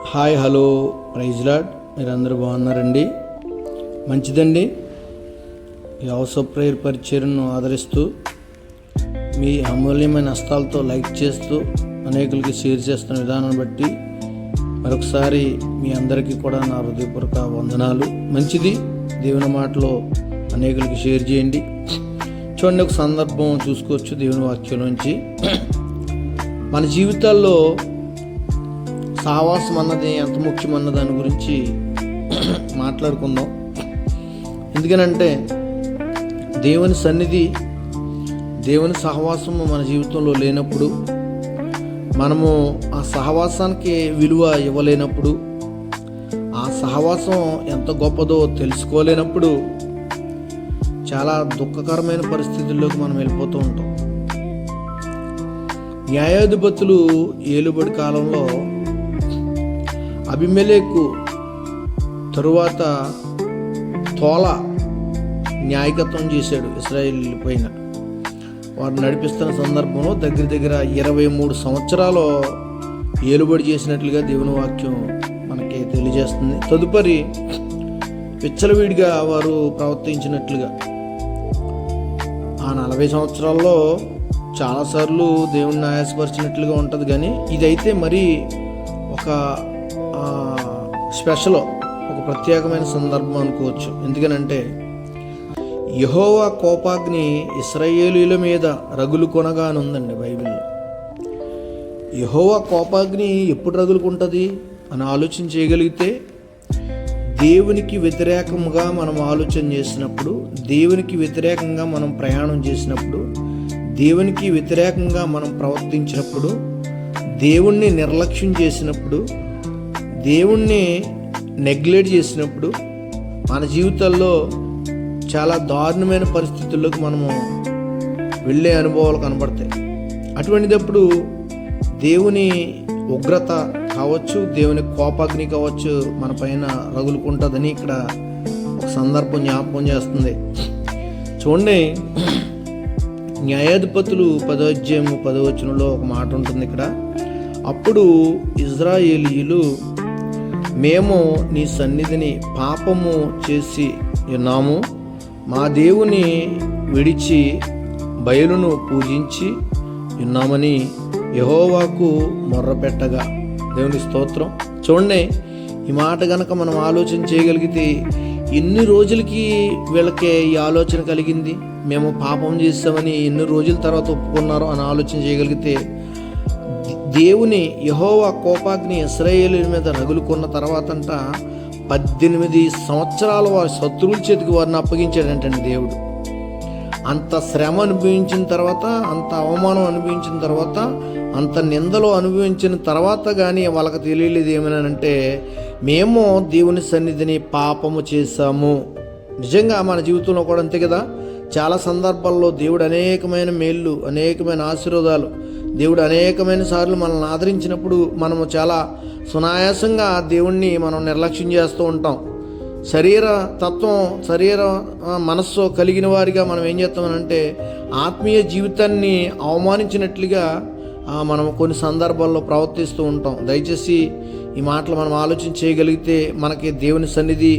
Hi hello praise lord. మీరందరూ బాగున్నారండి? మంచిదండి. ఈ హౌస్ ఆఫ్ ప్రేయర్ పరిచర్ను ఆదరిస్తూ మీ అమూల్యమైన హస్తాలతో లైక్ చేస్తూ అనేకులకి షేర్ చేస్తున్న విధానాన్ని బట్టి మరొకసారి మీ అందరికీ కూడా నా హృదయపూర్వక వందనాలు. మంచిది, దేవుని మాటలో అనేకులకి షేర్ చేయండి. చూడండి, ఒక సందర్భం చూసుకోవచ్చు దేవుని వాక్యం నుంచి. మన జీవితాల్లో సహవాసం అన్నది ఎంత ముఖ్యమన్న దాని గురించి మాట్లాడుకుందాం. ఎందుకనంటే దేవుని సన్నిధి, దేవుని సహవాసము మన జీవితంలో లేనప్పుడు, మనము ఆ సహవాసానికి విలువ ఇవ్వలేనప్పుడు, ఆ సహవాసం ఎంత గొప్పదో తెలుసుకోలేనప్పుడు చాలా దుఃఖకరమైన పరిస్థితుల్లోకి మనం వెళ్ళిపోతూ ఉంటాం. న్యాయాధిపతులు ఏలుబడి కాలంలో అబీమెలెకు తరువాత తోల న్యాయకత్వం చేశాడు ఇశ్రాయేల్ పైన. వారు నడిపిస్తున్న సందర్భంలో దగ్గర 23 సంవత్సరాలు ఏలుబడి చేసినట్లుగా దేవుని వాక్యం మనకి తెలియజేస్తుంది. తదుపరి విచ్చలవిడిగా వారు ప్రవర్తించినట్లుగా ఆ 40 సంవత్సరాల్లో చాలాసార్లు దేవుణ్ణి ఆయాసపరిచినట్లుగా ఉంటుంది. కానీ ఇదైతే మరీ ఒక స్పెషల్, ఒక ప్రత్యేకమైన సందర్భం అనుకోవచ్చు. ఎందుకనంటే యెహోవా కోపాగ్ని ఇశ్రాయేలీయుల మీద రగులు కొనగానుందండి బైబిల్లో. యెహోవా కోపాగ్ని ఎప్పుడు రగులుకుంటుంది అని ఆలోచన చేయగలిగితే, దేవునికి వ్యతిరేకంగా మనం ఆలోచన చేసినప్పుడు, దేవునికి వ్యతిరేకంగా మనం ప్రయాణం చేసినప్పుడు, దేవునికి వ్యతిరేకంగా మనం ప్రవర్తించినప్పుడు, దేవుణ్ణి నిర్లక్ష్యం చేసినప్పుడు, దేవుణ్ణి నెగ్లెక్ట్ చేసినప్పుడు మన జీవితాల్లో చాలా దారుణమైన పరిస్థితుల్లోకి మనము వెళ్ళే అనుభవాలు కనబడతాయి. అటువంటిదప్పుడు దేవుని ఉగ్రత కావచ్చు, దేవుని కోపాగ్ని కావచ్చు మన పైన రగులుకుంటుందని ఇక్కడ ఒక సందర్భం జ్ఞాపకం చేస్తుంది. చూడండి, న్యాయాధిపతులు 10వ అధ్యాయము 10వ వచనంలో ఒక మాట ఉంటుంది ఇక్కడ. అప్పుడు ఇశ్రాయేలీయులు, మేము నీ సన్నిధిని పాపము చేసి ఉన్నాము, మా దేవుని విడిచి బయలును పూజించి ఉన్నామని యెహోవాకు మొర్రపెట్టగా. దేవుని స్తోత్రం. చూడండి, ఈ మాట గనక మనం ఆలోచన చేయగలిగితే, ఎన్ని రోజులకి వీళ్ళకి ఈ ఆలోచన కలిగింది, మేము పాపం చేస్తామని ఎన్ని రోజుల తర్వాత ఒప్పుకున్నారో అని ఆలోచన చేయగలిగితే, దేవుని యెహోవా కోపాగ్ని ఇశ్రాయేలీయుల మీద రగులుకున్న తర్వాతంట 18 సంవత్సరాలు వారి శత్రువుల చేతికి వారిని అప్పగించాడంటండి దేవుడు. అంత శ్రమ అనుభవించిన తర్వాత, అంత అవమానం అనుభవించిన తర్వాత, అంత నిందలు అనుభవించిన తర్వాత కానీ వాళ్ళకి తెలియలేదు ఏమనంటే, మేము దేవుని సన్నిధిని పాపము చేశాము. నిజంగా మన జీవితంలో కూడా అంతే కదా. చాలా సందర్భాల్లో దేవుడు అనేకమైన మేళ్ళు, అనేకమైన ఆశీర్వాదాలు, దేవుడు అనేకమైన సార్లు మనల్ని ఆదరించినప్పుడు మనము చాలా సునాయాసంగా దేవుణ్ణి మనం నిర్లక్ష్యం చేస్తూ ఉంటాం. శరీర తత్వం, శరీర మనస్సు కలిగిన వారిగా మనం ఏం చేస్తామనంటే ఆత్మీయ జీవితాన్ని అవమానించినట్లుగా మనం కొన్ని సందర్భాల్లో ప్రవర్తిస్తూ ఉంటాం. దయచేసి ఈ మాటలు మనం ఆలోచన చేయగలిగితే మనకి దేవుని సన్నిధి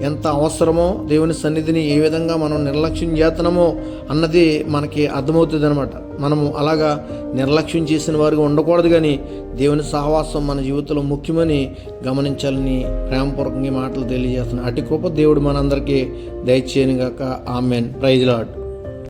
ఎంత అవసరమో, దేవుని సన్నిధిని ఏ విధంగా మనం నిర్లక్ష్యం చేస్తున్నామో అన్నది మనకి అర్థమవుతుంది అనమాట. మనము అలాగా నిర్లక్ష్యం చేసిన వారిగా ఉండకూడదు, కానీ దేవుని సహవాసం మన జీవితంలో ముఖ్యమని గమనించాలని ప్రేమపూర్వకంగా మాటలు తెలియజేస్తున్నాను. అటు కృప దేవుడు మనందరికీ దయచేయనుగాక. ఆమెన్. Praise lord.